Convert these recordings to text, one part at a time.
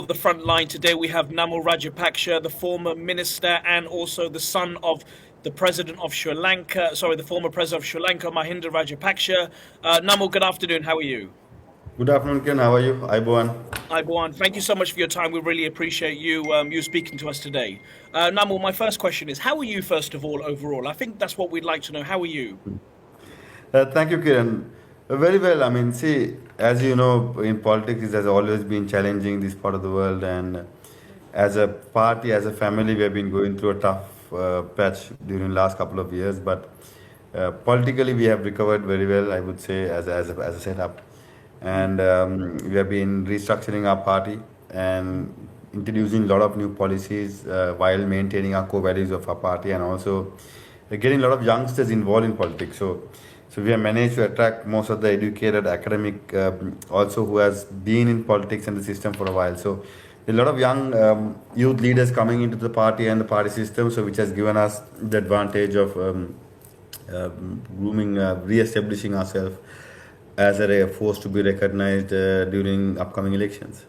the front line today we have Namalrajapaksa, the former minister and also the son of the president of Sri Lanka. Sorry, the former president of Sri Lanka, Mahinda Rajapaksa. Namal, good afternoon. How are you? Good afternoon, Ken. How are you? Iboan. Hi, Buan. Thank you so much for your time. We really appreciate you speaking to us today. Namal, my first question is, how are you, first of all, overall? I think that's what we'd like to know. How are you? Thank you, Kiran. Very well. I mean, see, as you know, in politics, it has always been challenging this part of the world, and as a party, as a family, we have been going through a tough patch during last couple of years. But politically, we have recovered very well, I would say, as a setup, and we have been restructuring our party and introducing a lot of new policies while maintaining our core values of our party, and also getting a lot of youngsters involved in politics. So we have managed to attract most of the educated academic, also who has been in politics and the system for a while. So a lot of young youth leaders coming into the party and the party system, so which has given us the advantage of grooming, re-establishing ourselves as a force to be recognized during upcoming elections.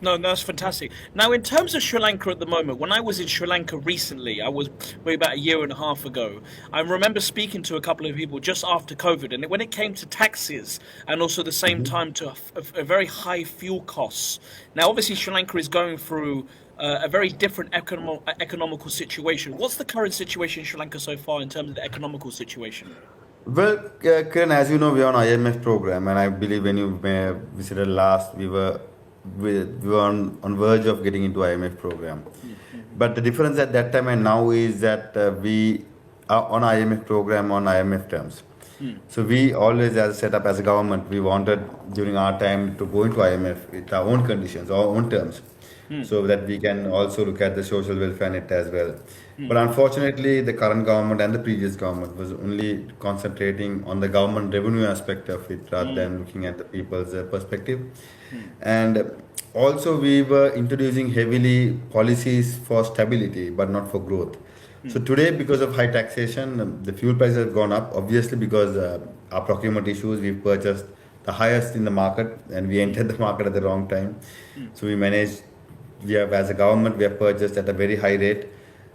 No, that's fantastic. Now, in terms of Sri Lanka at the moment, when I was in Sri Lanka recently, I was maybe about a year and a half ago. I remember speaking to a couple of people just after COVID, and when it came to taxes and also the same time to a very high fuel costs. Now, obviously, Sri Lanka is going through a very different economical situation. What's the current situation in Sri Lanka so far in terms of the economical situation? Well, Kiran, as you know, we are on IMF program, and I believe when you visited last, we were on verge of getting into IMF program. But the difference at that time and now is that we are on IMF program on IMF terms. So we always, as a setup as a government, we wanted during our time to go into IMF with our own conditions, our own terms, so that we can also look at the social welfare net as well. But unfortunately, the current government and the previous government was only concentrating on the government revenue aspect of it rather than looking at the people's perspective. And also, we were introducing heavily policies for stability, but not for growth. So today, because of high taxation, the fuel prices have gone up. Obviously, because our procurement issues, we've purchased the highest in the market, and we entered the market at the wrong time. So we managed. We have, as a government, we have purchased at a very high rate,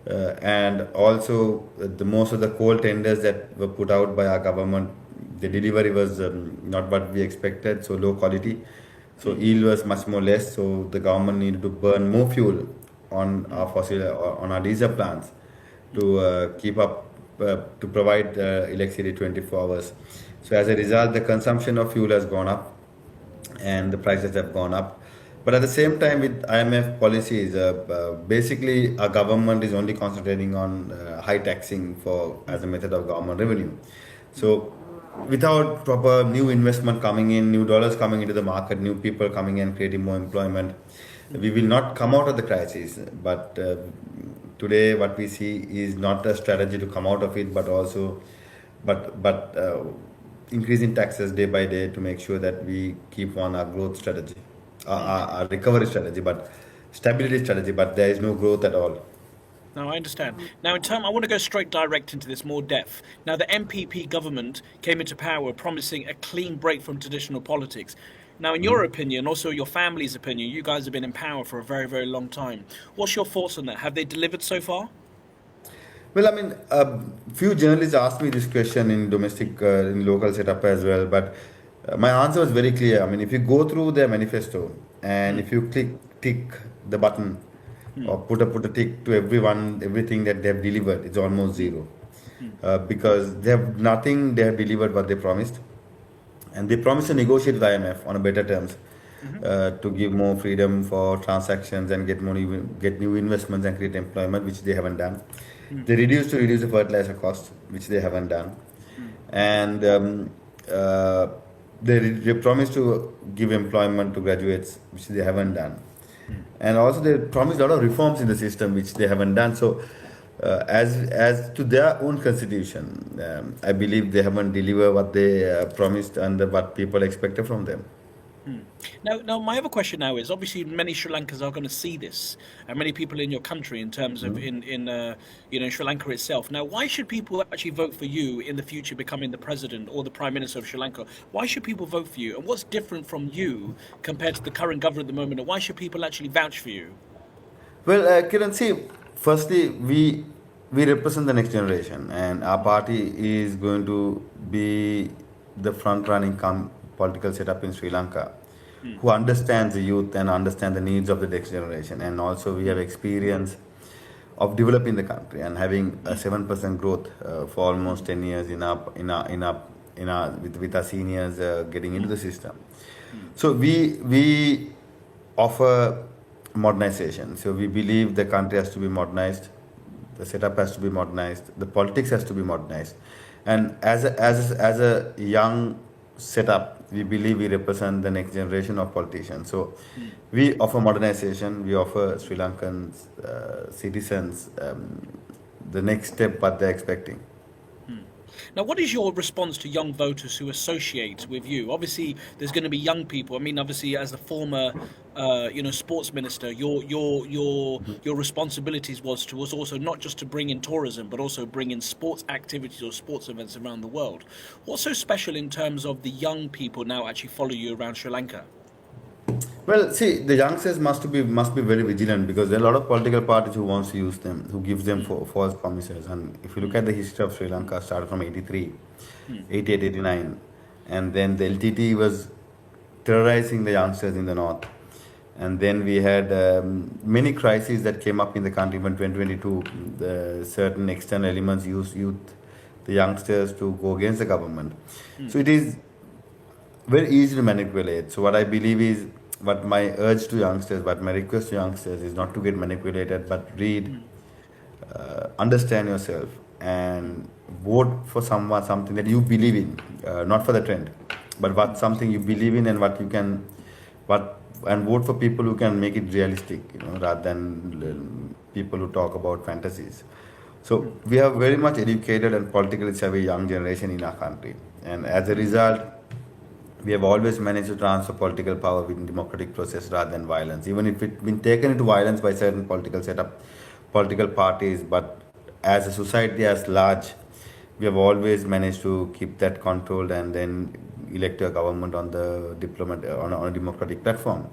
and also the most of the coal tenders that were put out by our government, the delivery was not what we expected, so low quality. So yield was much more less. So the government needed to burn more fuel on our fossil on our diesel plants to keep up to provide electricity 24 hours. So as a result, the consumption of fuel has gone up and the prices have gone up. But at the same time, with IMF policies, basically our government is only concentrating on high taxing for as a method of government revenue. So without proper new investment coming in, new dollars coming into the market, new people coming in, creating more employment, we will not come out of the crisis. But today, what we see is not a strategy to come out of it, but also, but increasing taxes day by day to make sure that we keep on our growth strategy, our recovery strategy, but stability strategy. But there is no growth at all. No, I understand. Now, I want to go straight direct into this more depth. Now, the MPP government came into power promising a clean break from traditional politics. Now, in your opinion, also your family's opinion, you guys have been in power for a very, very long time. What's your thoughts on that? Have they delivered so far? Well, I mean, few journalists asked me this question in domestic, in local setup as well, but my answer was very clear. I mean, if you go through their manifesto and if you tick the button or put a tick to everyone, everything that they have delivered, it's almost zero, because they have nothing. They have delivered what they promised, and they promised to negotiate with IMF on a better terms, to give more freedom for transactions and get new investments and create employment, which they haven't done. They reduce the fertilizer cost, which they haven't done, and they promised to give employment to graduates, which they haven't done, and also they promised a lot of reforms in the system, which they haven't done. So, as to their own constitution, I believe they haven't delivered what they promised and what people expected from them. Now, my other question now is obviously many Sri Lankans are going to see this, and many people in your country, in terms of in Sri Lanka itself. Now, why should people actually vote for you in the future, becoming the president or the prime minister of Sri Lanka? Why should people vote for you, and what's different from you compared to the current government at the moment? And why should people actually vouch for you? Well, Kiran, see, firstly, we represent the next generation, and our party is going to be the front-running political setup in Sri Lanka, Mm, who understands the youth and understand the needs of the next generation, and also we have mm, experience of developing the country and having a mm, 7% growth for almost mm, 10 years with our seniors getting into mm, the system. mm, So we offer modernization. So we believe the country has to be modernized, the setup has to be modernized, the politics has to be modernized, and as a young setup, we believe we represent the next generation of politicians. So mm. we offer modernization. We offer Sri Lankan citizens the next step what they're expecting. Hmm. Now, what is your response to young voters who associate with you? Obviously, there's going to be young people. I mean, obviously, as the former, sports minister, your responsibilities was also not just to bring in tourism, but also bring in sports activities or sports events around the world. What's so special in terms of the young people now actually follow you around Sri Lanka? Well, see, the youngsters must be very vigilant because there are a lot of political parties who wants to use them, who gives them Mm, false promises. And if you look mm, at the history of Sri Lanka, started from 83, mm, 88, 89, and then the LTT was terrorizing the youngsters in the north. And then we had many crises that came up in the country. Even 2022, the certain external elements used youth, the youngsters, to go against the government. mm, So it is very easy to manipulate. So what I believe is, what my urge to youngsters, what my request to youngsters is not to get manipulated, but read, mm, understand yourself, and vote for someone, something that you believe in, not for the trend, but what mm, something you believe in and what you can, what and vote for people who can make it realistic, rather than people who talk about fantasies. So mm, we have very much educated and politically savvy young generation in our country, and as a mm, result, we have always managed to transfer political power within democratic process rather than violence. Even if it's been taken into violence by certain political setup, political parties, but as a society as large, we have always managed to keep that controlled and then elect a government on the on a democratic platform,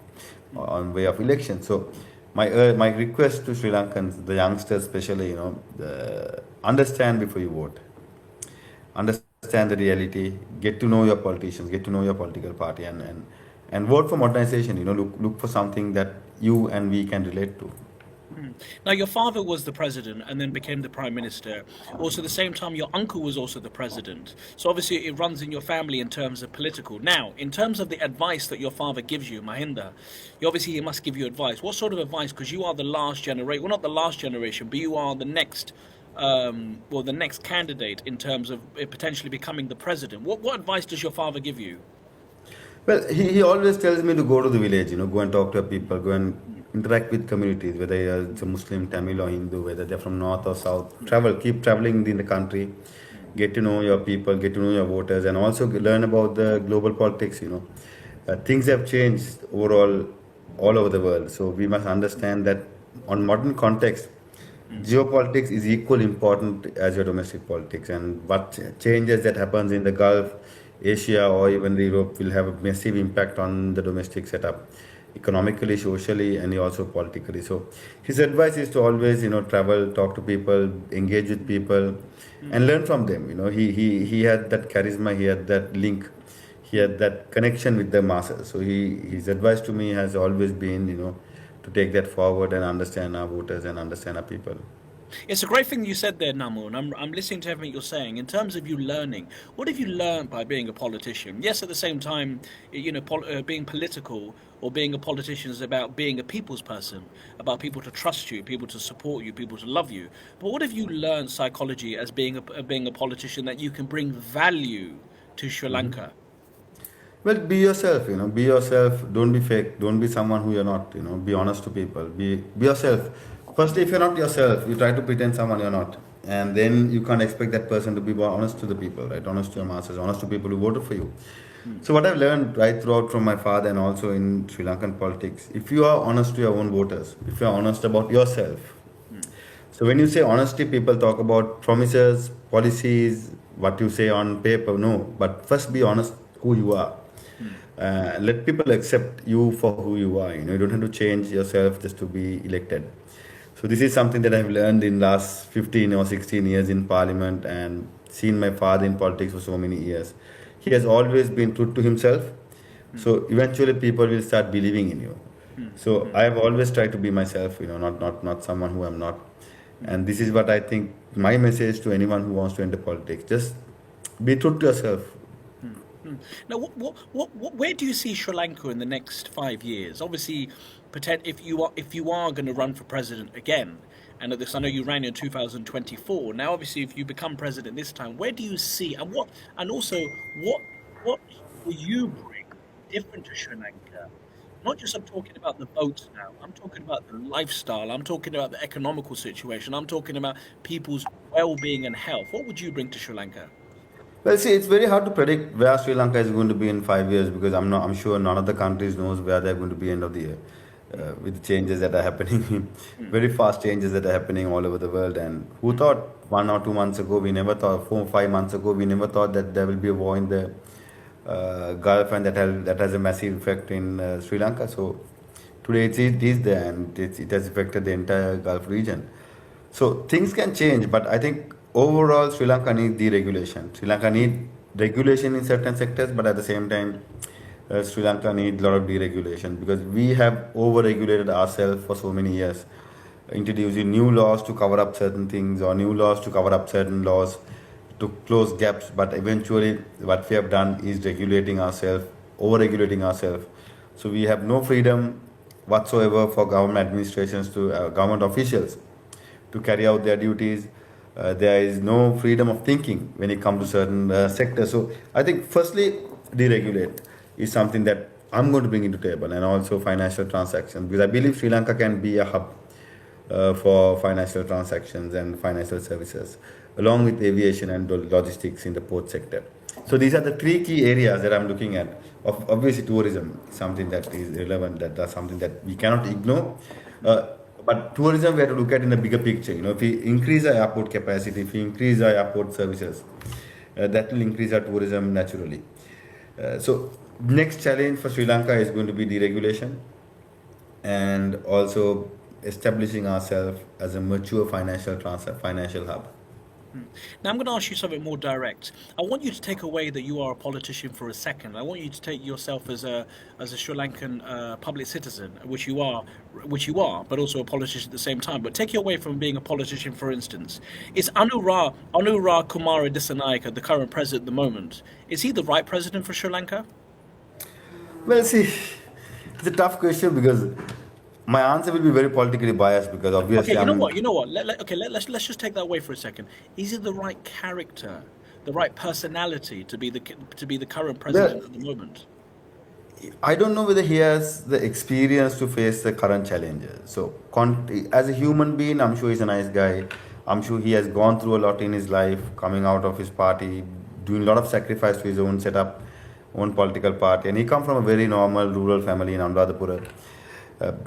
mm. on way of election. So my request to Sri Lankans, the youngsters especially, understand before you vote, understand the reality, get to know your politicians, get to know your political party, and vote for modernization. Look for something that you and we can relate to. Mm. Now, your father was the president and then became the prime minister. Also, at the same time, your uncle was also the president. So, obviously, it runs in your family in terms of political. Now, in terms of the advice that your father gives you, Mahinda, he must give you advice. What sort of advice? Because you are the last generation, well, not the last generation, but you are the next, the next candidate in terms of potentially becoming the president. What advice does your father give you? Well, he always tells me to go to the village, go and talk to people, go and interact with communities, whether it's a Muslim, Tamil, or Hindu, whether they're from north or south. Mm, Keep traveling in the country, mm, get to know your people, get to know your voters, and also learn about the global politics. Things have changed overall, all over the world. So we must understand that on modern context, mm, geopolitics is equally important as your domestic politics, and what changes that happens in the Gulf, Asia, or even Europe will have a massive impact on the domestic setup, economically, socially, and also politically. So his advice is to always, travel, talk to people, engage with people, mm. and learn from them. He had that charisma, he had that link, he Mm. had that connection with the masses. So his advice to me has always been, to take that forward and understand our voters and understand our people. It's a great thing you said there, Namu, and I'm listening to everything you're saying. In terms of you learning, what have you learned by being a politician? Yes, at the same time, being political or being a politician is about being a people's person, about people to trust you, people to support you, people to love you. But what have you learned psychology as being a politician that you can bring value to Sri Lanka? Well, be yourself. Be yourself. Don't be fake. Don't be someone who you're not. Be honest to people. Be yourself. Firstly, if you're not yourself, you try to pretend someone you're not, and then you can't expect that person to be honest to the people, right? Honest to your masses, honest to people who voted for you. So what I've learned right throughout from my father and also in Sri Lankan politics, if you are honest to your own voters, if you are honest about yourself, so when you say honesty, people talk about promises, policies, what you say on paper. No, but first be honest who you are. Let people accept you for who you are. You don't have to change yourself just to be elected. So this is something that I've learned in last 15 or 16 years in Parliament and seen my father in politics for so many years. He has always been true to himself. So eventually people will start believing in you. So I have always tried to be myself, not someone who I'm not. And this is what I think my message to anyone who wants to enter politics. Just be true to yourself. Now, where do you see Sri Lanka in the next 5 years? Obviously, if you are going to run for president again, and at this, I know you ran in 2024. Now, obviously, if you become president this time, where do you see and also what will you bring different to Sri Lanka? Not just I'm talking about the votes now. I'm talking about the lifestyle. I'm talking about the economical situation. I'm talking about people's well-being and health. What would you bring to Sri Lanka? Well, see, it's very hard to predict where Sri Lanka is going to be in 5 years because I'm sure none of the countries knows where they're going to be end of the year. With the changes that are happening, very fast changes that are happening all over the world. And who thought 1 or 2 months ago, we never thought, 4 or 5 months ago, we never thought that there will be a war in the Gulf and that has a massive effect in Sri Lanka. So today it is there and it has affected the entire Gulf region. So things can change, but I think overall Sri Lanka needs deregulation. Sri Lanka needs regulation in certain sectors, but at the same time, Sri Lanka needs a lot of deregulation because we have over-regulated ourselves for so many years, introducing new laws to cover up certain things or new laws to cover up certain laws to close gaps. But eventually, what we have done is regulating ourselves, over-regulating ourselves. So we have no freedom whatsoever for government administrations to government officials to carry out their duties. There is no freedom of thinking when it comes to certain sectors. So I think firstly, deregulate is something that I'm going to bring into table, and also financial transactions because I believe Sri Lanka can be a hub for financial transactions and financial services, along with aviation and logistics in the port sector. So these are the three key areas that I'm looking at. Obviously, tourism is something that is relevant. That's something that we cannot ignore. But tourism we have to look at in the bigger picture. If we increase our airport capacity, if we increase our airport services, that will increase our tourism naturally. So next challenge for Sri Lanka is going to be deregulation and also establishing ourselves as a mature financial hub. Now, I'm going to ask you something more direct. I want you to take away that you are a politician for a second. I want you to take yourself as a Sri Lankan public citizen, which you are, but also a politician at the same time. But take you away from being a politician, for instance. Is Anura Kumara Dissanayake, the current president at the moment, is he the right president for Sri Lanka? Well, see, it's a tough question because my answer will be very politically biased because obviously Okay, you know I'm. what? You know what? Let's just take that away for a second. Is he the right character, the right personality to be the current Well, president at the moment? I don't know whether he has the experience to face the current challenges. So, as a human being, I'm sure he's a nice guy. I'm sure he has gone through a lot in his life, coming out of his party, doing a lot of sacrifice to his own setup, own political party, and he come from a very normal rural family in Anuradhapura.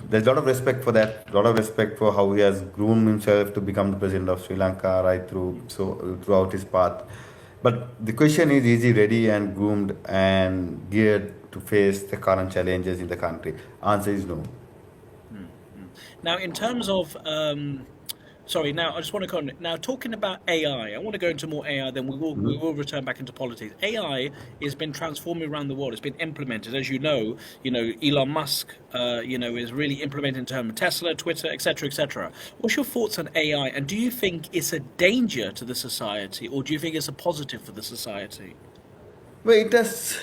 There's a lot of respect for that, a lot of respect for how he has groomed himself to become the president of Sri Lanka right throughout his path. But the question is he ready and groomed and geared to face the current challenges in the country? Answer is no. Now, in terms of, sorry. Now, I just want to go on. Now, talking about AI, I want to go into more AI. Then we will return back into politics. AI has been transforming around the world. It's been implemented, as you know. Elon Musk, is really implementing in terms of Tesla, Twitter, etc., etc. What's your thoughts on AI? And do you think it's a danger to the society, or do you think it's a positive for the society? Well, it has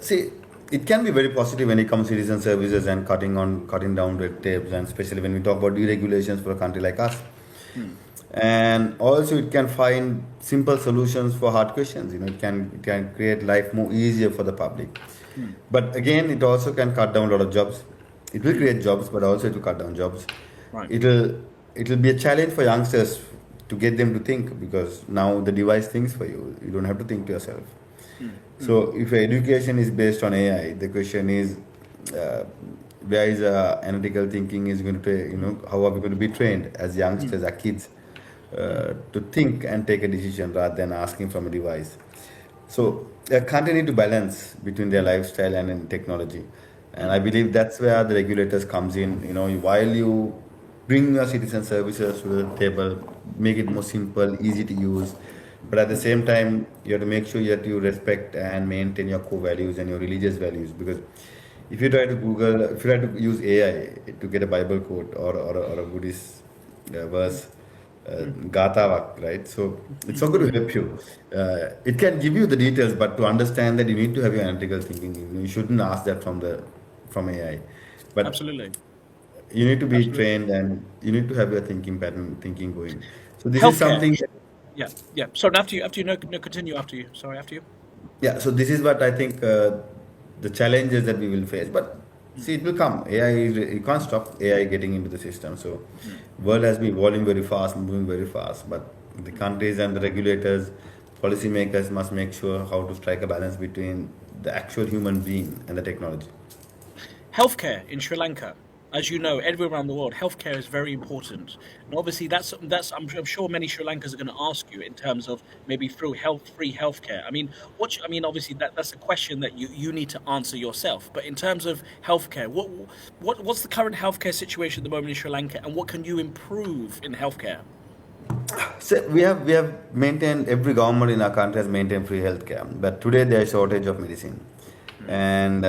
see. It can be very positive when it comes to citizen services and cutting down red tapes, and especially when we talk about deregulations for a country like us. And also, it can find simple solutions for hard questions. It can create life more easier for the public. But again, it also can cut down a lot of jobs. It will create jobs, but also it will cut down jobs. Right. It'll be a challenge for youngsters to get them to think because now the device thinks for you. You don't have to think to yourself. So if education is based on AI, the question is, uh, where is analytical thinking is going to, how are we going to be trained as youngsters, as kids, to think and take a decision rather than asking from a device. So they continue to balance between their lifestyle and in technology. And I believe that's where the regulators comes in. While you bring your citizen services to the table, make it more simple, easy to use, but at the same time, you have to make sure that you respect and maintain your core values and your religious values. Because if you try to use AI to get a Bible quote or a Buddhist verse, Gatha, right? So it's not going to help you. It can give you the details, but to understand that you need to have your analytical thinking. You shouldn't ask that from AI, but Absolutely. you need to be Absolutely. trained and you need to have your thinking pattern, thinking going. So this is Healthcare. something. Yeah. Yeah. So after you, no, no, continue after you. Sorry, after you. Yeah, so this is what I think the challenges that we will face. But see, it will come. You can't stop AI getting into the system. So, world has been evolving very fast, moving very fast. But the countries and the regulators, policymakers must make sure how to strike a balance between the actual human being and the technology. Healthcare in Sri Lanka, as you know, everywhere around the world, healthcare is very important, and obviously I'm sure many Sri Lankans are going to ask you in terms of maybe through free healthcare. I mean, obviously that's a question that you need to answer yourself. But in terms of healthcare, what's the current healthcare situation at the moment in Sri Lanka, and what can you improve in healthcare? So we have maintained, every government in our country has maintained free healthcare, but today there is shortage of medicine, and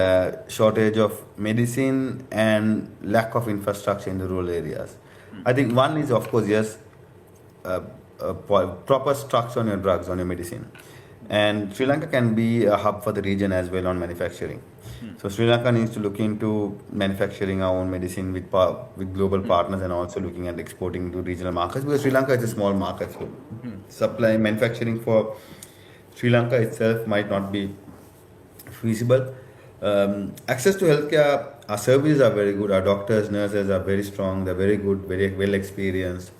shortage of medicine and lack of infrastructure in the rural areas. I think one is, of course, yes, proper structure on your drugs, on your medicine. And Sri Lanka can be a hub for the region as well on manufacturing. So Sri Lanka needs to look into manufacturing our own medicine with global partners and also looking at exporting to regional markets, because Sri Lanka is a small market. So supply manufacturing for Sri Lanka itself might not be feasible. Access to healthcare, our services are very good. Our doctors, nurses are very strong. They're very good, very well experienced.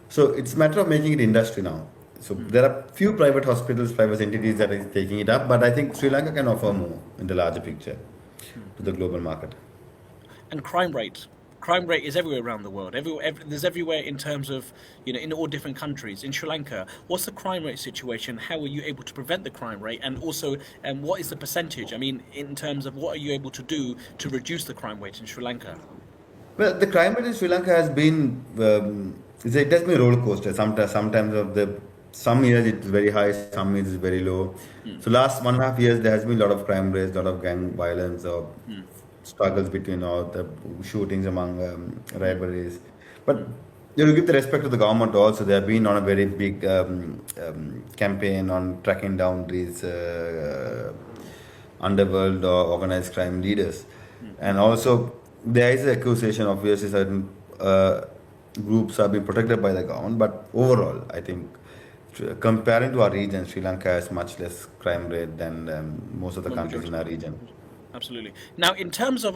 So it's a matter of making it industry now. So there are few private hospitals, private entities that is taking it up, but I think Sri Lanka can offer more in the larger picture to the global market. And crime rate. Crime rate is everywhere around the world. There's everywhere in terms of, in all different countries. In Sri Lanka, what's the crime rate situation? How are you able to prevent the crime rate? And also, and what is the percentage? I mean, in terms of what are you able to do to reduce the crime rate in Sri Lanka? Well, the crime rate in Sri Lanka has been, it has been a roller coaster. Sometimes some years it's very high, some years it's very low. So last 1.5 years there has been a lot of crime rates, a lot of gang violence or struggles between all the shootings among rivalries. But you give the respect to the government also. They have been on a very big campaign on tracking down these underworld or organized crime leaders. And also, there is an accusation, obviously, certain groups are being protected by the government, but overall, I think, comparing to our region, Sri Lanka has much less crime rate than most of the The countries in majority. our region. Absolutely. Now in terms of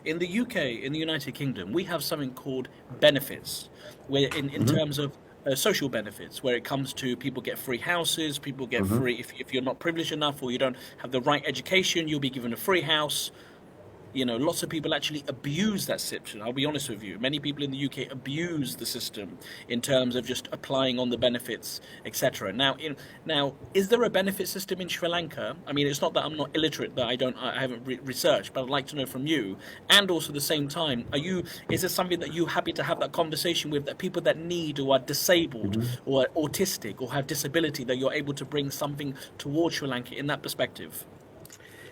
in the UK, in the United Kingdom, we have something called benefits, where in terms of social benefits, where it comes to people get free houses, people get free if you're not privileged enough or you don't have the right education, you'll be given a free house. Lots of people actually abuse that system. I'll be honest with you. Many people in the UK abuse the system in terms of just applying on the benefits, etc. Now, is there a benefit system in Sri Lanka? I mean, it's not that I'm not illiterate, that I haven't researched, but I'd like to know from you. And also, at the same time, is there something that you're happy to have that conversation with, that people that need or are disabled or are autistic or have disability, that you're able to bring something towards Sri Lanka in that perspective?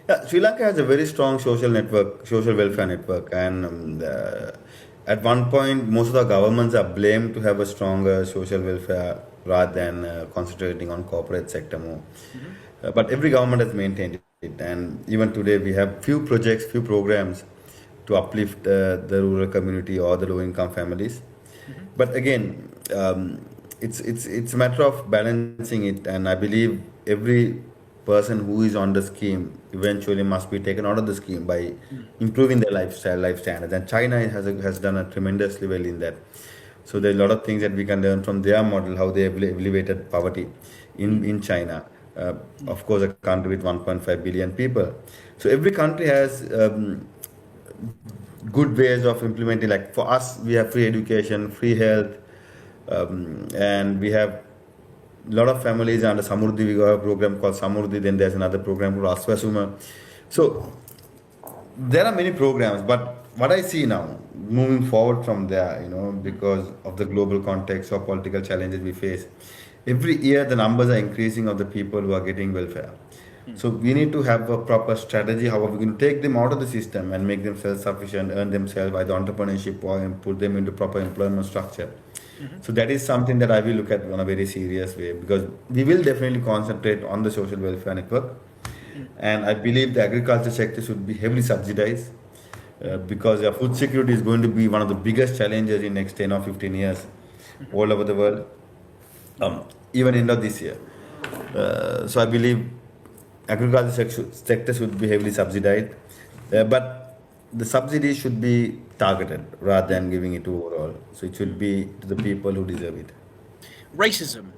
Yeah, Sri Lanka has a very strong social network, social welfare network, and at one point, most of the governments are blamed to have a stronger social welfare rather than concentrating on corporate sector more. Hmm. But every government has maintained it, and even today we have few projects, few programs to uplift the rural community or the low-income families. Hmm. But again, it's a matter of balancing it, and I believe every person who is on the scheme eventually must be taken out of the scheme by improving their life standards. And China has done a tremendously well in that. So there are a lot of things that we can learn from their model, how they have elevated poverty in China. Of course, a country with 1.5 billion people. So every country has good ways of implementing. Like for us, we have free education, free health, and we have a lot of families under Samurdhi. We got a program called Samurdhi. Then there's another program called Aswasuma. So there are many programs, but what I see now, moving forward from there, because of the global context or political challenges we face, every year the numbers are increasing of the people who are getting welfare. So we need to have a proper strategy. How are we going to take them out of the system and make them self-sufficient, earn themselves by the entrepreneurship, or put them into proper employment structure? So that is something that I will look at in a very serious way, because we will definitely concentrate on the social welfare network, and I believe the agriculture sector should be heavily subsidized, because food security is going to be one of the biggest challenges in next 10 or 15 years all over the world, even end of this year. So I believe agriculture sector should be heavily subsidized, but the subsidy should be targeted rather than giving it to overall. So it should be to the people who deserve it. Racism.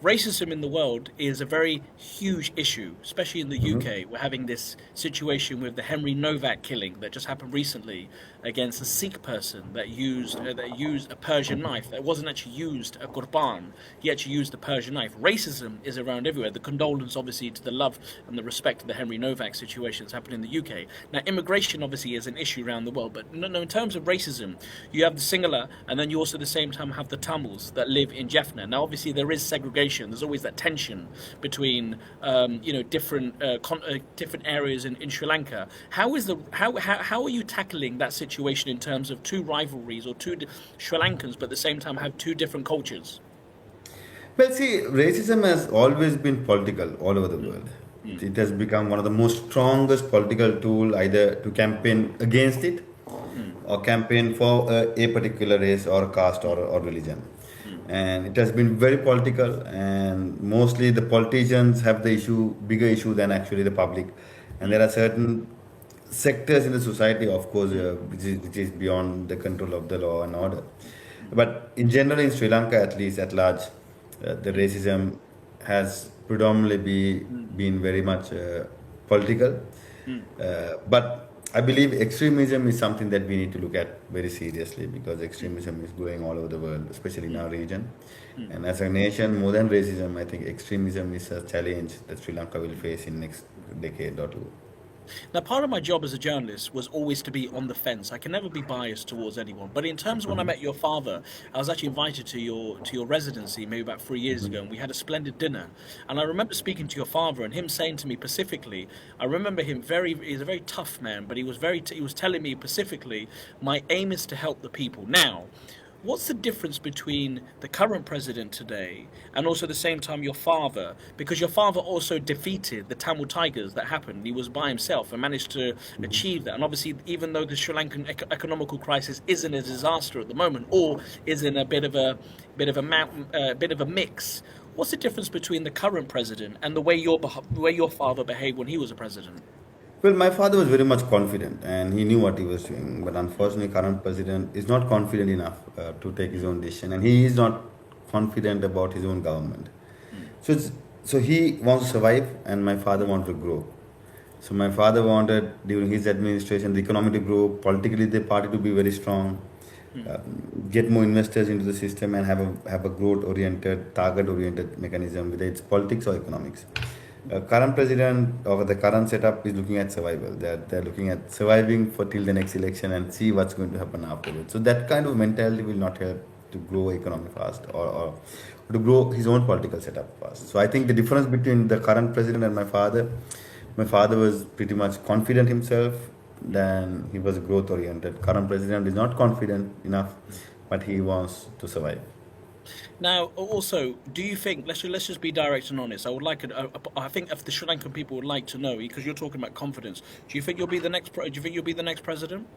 Racism in the world is a very huge issue, especially in the UK. We're having this situation with the Henry Novak killing that just happened recently against a Sikh person that used a Persian knife. That wasn't actually used a Qurban. He actually used a Persian knife. Racism is around everywhere. The condolence, obviously, to the love and the respect of the Henry Novak situation that's happened in the UK. Now, immigration obviously is an issue around the world, but no, in terms of racism, you have the Sinhala, and then you also at the same time have the Tamils that live in Jaffna. Now, obviously, there is segregation. There's always that tension between different areas in Sri Lanka. How are you tackling that situation in terms of two rivalries or Sri Lankans, but at the same time have two different cultures? Well, see, racism has always been political all over the world. It has become one of the most strongest political tool, either to campaign against it or campaign for a particular race or caste or religion. And it has been very political, and mostly the politicians have the bigger issue than actually the public. And there are certain sectors in the society, of course, which is beyond the control of the law and order. But in general, in Sri Lanka, at least at large, the racism has predominantly been very much political. But I believe extremism is something that we need to look at very seriously, because extremism is going all over the world, especially in our region. And as a nation, more than racism, I think extremism is a challenge that Sri Lanka will face in next decade or two. Now, part of my job as a journalist was always to be on the fence. I can never be biased towards anyone. But in terms of when I met your father, I was actually invited to your residency maybe about 3 years ago, and we had a splendid dinner. And I remember speaking to your father and him saying to me pacifically, I remember him he's a very tough man, but he was telling me pacifically, my aim is to help the people. Now, what's the difference between the current president today and also at the same time your father? Because your father also defeated the Tamil Tigers that happened. He was by himself and managed to achieve that. And obviously, even though the Sri Lankan economical crisis isn't a disaster at the moment, or is in a bit of a mix, what's the difference between the current president and the way your father behaved when he was a president? Well, my father was very much confident and he knew what he was doing. But unfortunately, current president is not confident enough to take his own decision, and he is not confident about his own government. So he wants to survive, and my father wanted to grow. So my father wanted during his administration the economy to grow, politically the party to be very strong, get more investors into the system, and have a growth-oriented, target-oriented mechanism, whether it's politics or economics. Current president or the current setup is looking at survival. They're looking at surviving for till the next election and see what's going to happen afterwards. So that kind of mentality will not help to grow economy fast, or to grow his own political setup fast. So I think the difference between the current president and my father was pretty much confident himself, then he was growth oriented. Current president is not confident enough, but he wants to survive. Now, also, do you think? Let's just be direct and honest. I think if the Sri Lankan people would like to know, because you're talking about confidence. Do you think you'll be the next? Do you think you'll be the next president?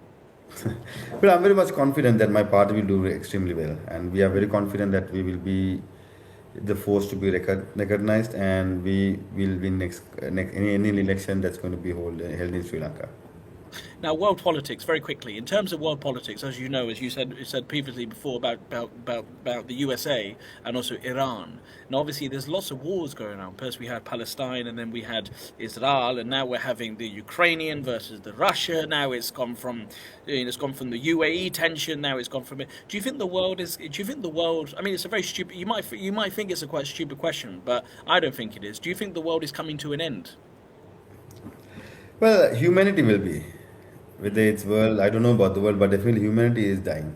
Well, I'm very much confident that my party will do extremely well, and we are very confident that we will be the force to be recognized, and we will win next any election that's going to be held in Sri Lanka. Now, world politics, very quickly. In terms of world politics, as you know, as you said previously before about the USA and also Iran. Now, obviously, there's lots of wars going on. First, we had Palestine, and then we had Israel, and now we're having the Ukrainian versus the Russia. Now it's gone from the UAE tension. Now it's gone from it. Do you think the world is? Do you think the world? I mean, it's a very stupid. You might think it's a quite stupid question, but I don't think it is. Do you think the world is coming to an end? Well, humanity will be. Whether it's world, I don't know about the world, but definitely humanity is dying.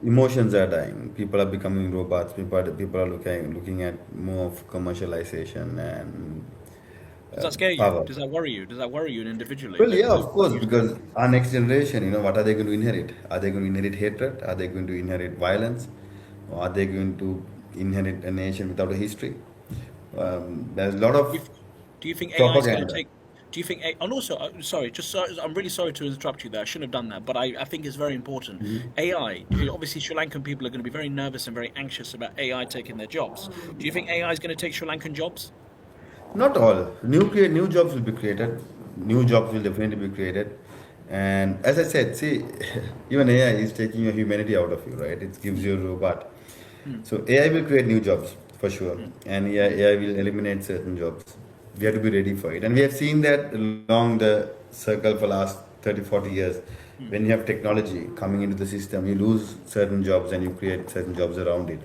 Emotions are dying. People are becoming robots. People are looking at more of commercialization and Does that scare you? power. Does that worry you? Does that worry you individually? Well, Like, yeah, of course, because our next generation, what are they going to inherit? Are they going to inherit hatred? Are they going to inherit violence? Or are they going to inherit a nation without a history? There's a lot do of you, do you think AI is going to propaganda. take? Do you think? And also, sorry, I'm really sorry to interrupt you there. I shouldn't have done that, but I think it's very important. AI. Obviously, Sri Lankan people are going to be very nervous and very anxious about AI taking their jobs. Do you think AI is going to take Sri Lankan jobs? Not all. New jobs will be created. New jobs will definitely be created. And as I said, see, even AI is taking your humanity out of you, right? It gives you a robot. Hmm. So AI will create new jobs for sure, Hmm. and AI will eliminate certain jobs. We have to be ready for it, and we have seen that along the circle for last 30, 40 years. Hmm. When you have technology coming into the system, you lose certain jobs and you create certain jobs around it.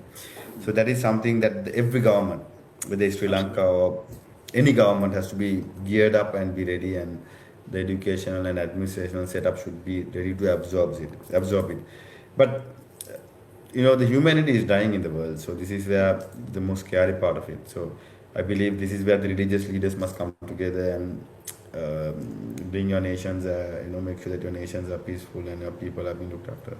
So that is something that every government, whether it's Sri Lanka Absolutely. or any government, has to be geared up and be ready, and the educational and administrational setup should be ready to absorb it. But the humanity is dying in the world, so this is where the most scary part of it. So I believe this is where the religious leaders must come together and bring your nations, make sure that your nations are peaceful and your people are being looked after.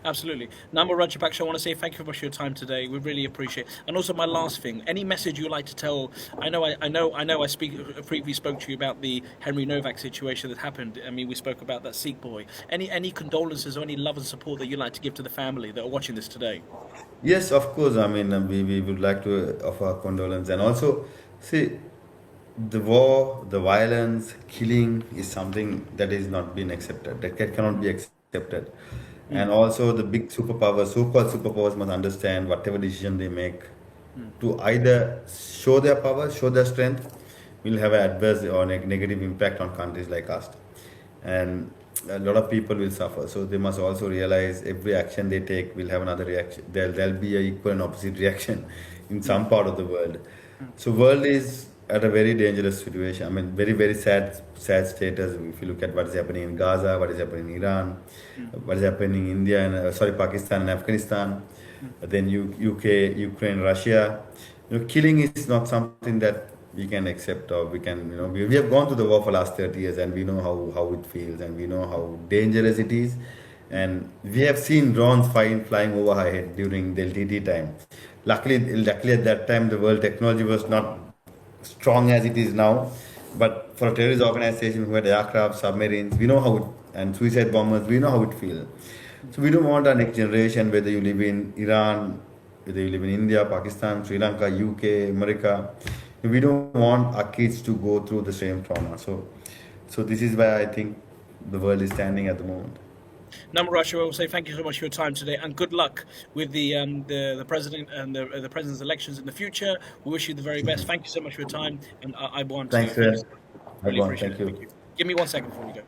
Absolutely. Namalrajapaksa, I want to say thank you very much for your time today. We really appreciate it. And also my last thing, any message you'd like to tell, I briefly spoke to you about the Henry Novak situation that happened. I mean, we spoke about that Sikh boy. Any condolences or any love and support that you'd like to give to the family that are watching this today? Yes, of course. I mean, we would like to offer our condolence, and also see, the war, the violence, killing is something that is not being accepted. Cannot be accepted. Mm, And also, the big superpowers, so-called superpowers, must understand whatever decision they make mm, to either show their power, show their strength, will have an adverse or negative impact on countries like us, and a lot of people will suffer. So they must also realize every action they take will have another reaction. There'll be a equal and opposite reaction in mm, some part of the world. mm, So world is at a very dangerous situation. I mean, very very sad status. If you look at what is happening in Gaza, what is happening in Iran, mm, what is happening in India and sorry, Pakistan and Afghanistan, mm. then UK, Ukraine, Russia. Killing is not something that we can accept, or we can, we have gone to the war for last 30 years, and we know how it feels, and we know how dangerous it is. And we have seen drones flying over our head during the LTT time. Luckily at that time the world technology was not strong as it is now. But for a terrorist organization who had aircraft, submarines, we know how it, and suicide bombers, we know how it feels. So we don't want our next generation, whether you live in Iran, whether you live in India, Pakistan, Sri Lanka, UK, America, we don't want our kids to go through the same trauma. So this is where I think the world is standing at the moment. Namarasha, I will say thank you so much for your time today, and good luck with the president and the president's elections in the future. We wish you the very best. Thank you so much for your time, and I want to Thanks, thank you so much. Really everyone. appreciate Thank it. Thank you. you. Give me 1 second before we go.